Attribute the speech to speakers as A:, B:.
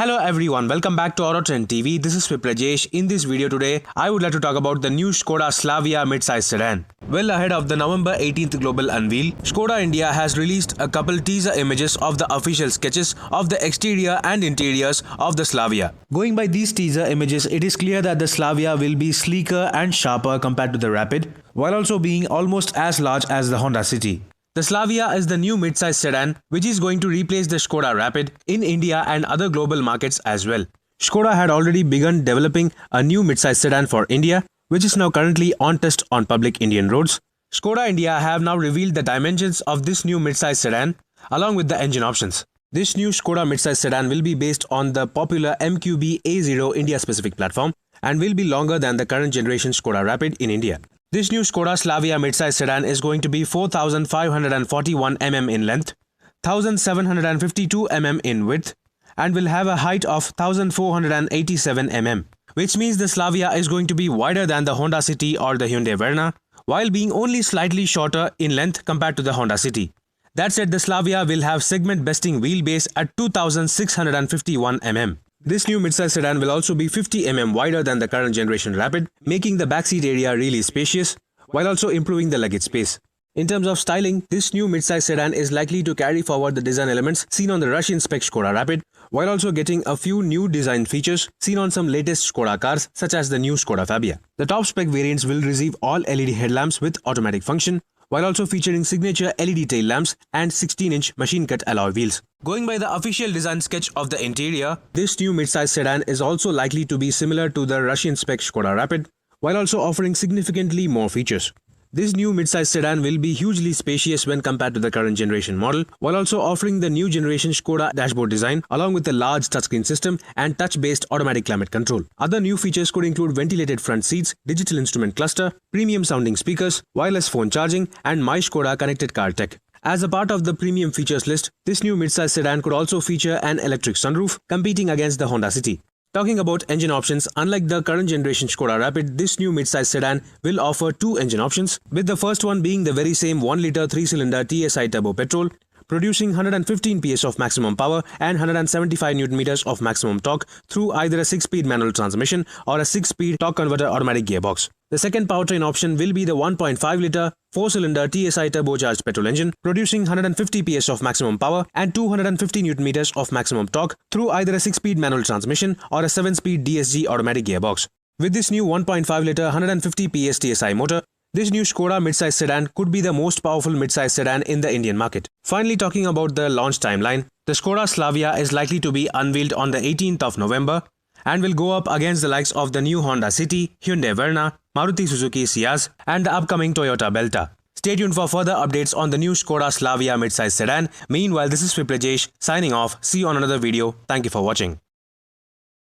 A: Hello everyone, welcome back to Autotrend TV. This is Viprajesh. In this video today, I would like to talk about the new Skoda Slavia midsize sedan. Well ahead of the November 18th global unveil, Skoda India has released a couple teaser images of the official sketches of the exterior and interiors of the Slavia. Going by these teaser images, it is clear that the Slavia will be sleeker and sharper compared to the Rapid, while also being almost as large as the Honda City. The Slavia is the new midsize sedan which is going to replace the Skoda Rapid in India and other global markets as well. Skoda had already begun developing a new midsize sedan for India, which is now currently on test on public Indian roads. Skoda India have now revealed the dimensions of this new midsize sedan along with the engine options. This new Skoda midsize sedan will be based on the popular MQB A0 India specific platform and will be longer than the current generation Skoda Rapid in India. This new Skoda Slavia midsize sedan is going to be 4,541 mm in length, 1,752 mm in width, and will have a height of 1,487 mm, which means the Slavia is going to be wider than the Honda City or the Hyundai Verna, while being only slightly shorter in length compared to the Honda City. That said, the Slavia will have segment-besting wheelbase at 2,651 mm. This new midsize sedan will also be 50 mm wider than the current generation Rapid, making the backseat area really spacious, while also improving the luggage space. In terms of styling, this new midsize sedan is likely to carry forward the design elements seen on the Russian spec Skoda Rapid, while also getting a few new design features seen on some latest Skoda cars such as the new Skoda Fabia. The top spec variants will receive all LED headlamps with automatic function, while also featuring signature LED tail lamps and 16-inch machine-cut alloy wheels. Going by the official design sketch of the interior, this new midsize sedan is also likely to be similar to the Russian spec Skoda Rapid, while also offering significantly more features. This new midsize sedan will be hugely spacious when compared to the current generation model, while also offering the new generation Skoda dashboard design along with the large touchscreen system and touch-based automatic climate control. Other new features could include ventilated front seats, digital instrument cluster, premium sounding speakers, wireless phone charging, and My Skoda connected car tech. As a part of the premium features list, this new midsize sedan could also feature an electric sunroof, competing against the Honda City. Talking about engine options, unlike the current generation Skoda Rapid, this new midsize sedan will offer two engine options, with the first one being the very same 1-litre 3-cylinder TSI turbo petrol, producing 115 PS of maximum power and 175 Nm of maximum torque through either a 6-speed manual transmission or a 6-speed torque converter automatic gearbox. The second powertrain option will be the 1.5-litre 4-cylinder TSI turbocharged petrol engine, producing 150 PS of maximum power and 250 Nm of maximum torque through either a 6-speed manual transmission or a 7-speed DSG automatic gearbox. With this new 1.5-litre 150 PS TSI motor, this new Skoda midsize sedan could be the most powerful midsize sedan in the Indian market. Finally, talking about the launch timeline, the Skoda Slavia is likely to be unveiled on the 18th of November and will go up against the likes of the new Honda City, Hyundai Verna, Maruti Suzuki Ciaz, and the upcoming Toyota Belta. Stay tuned for further updates on the new Skoda Slavia midsize sedan. Meanwhile, this is Viprajesh signing off. See you on another video. Thank you for watching.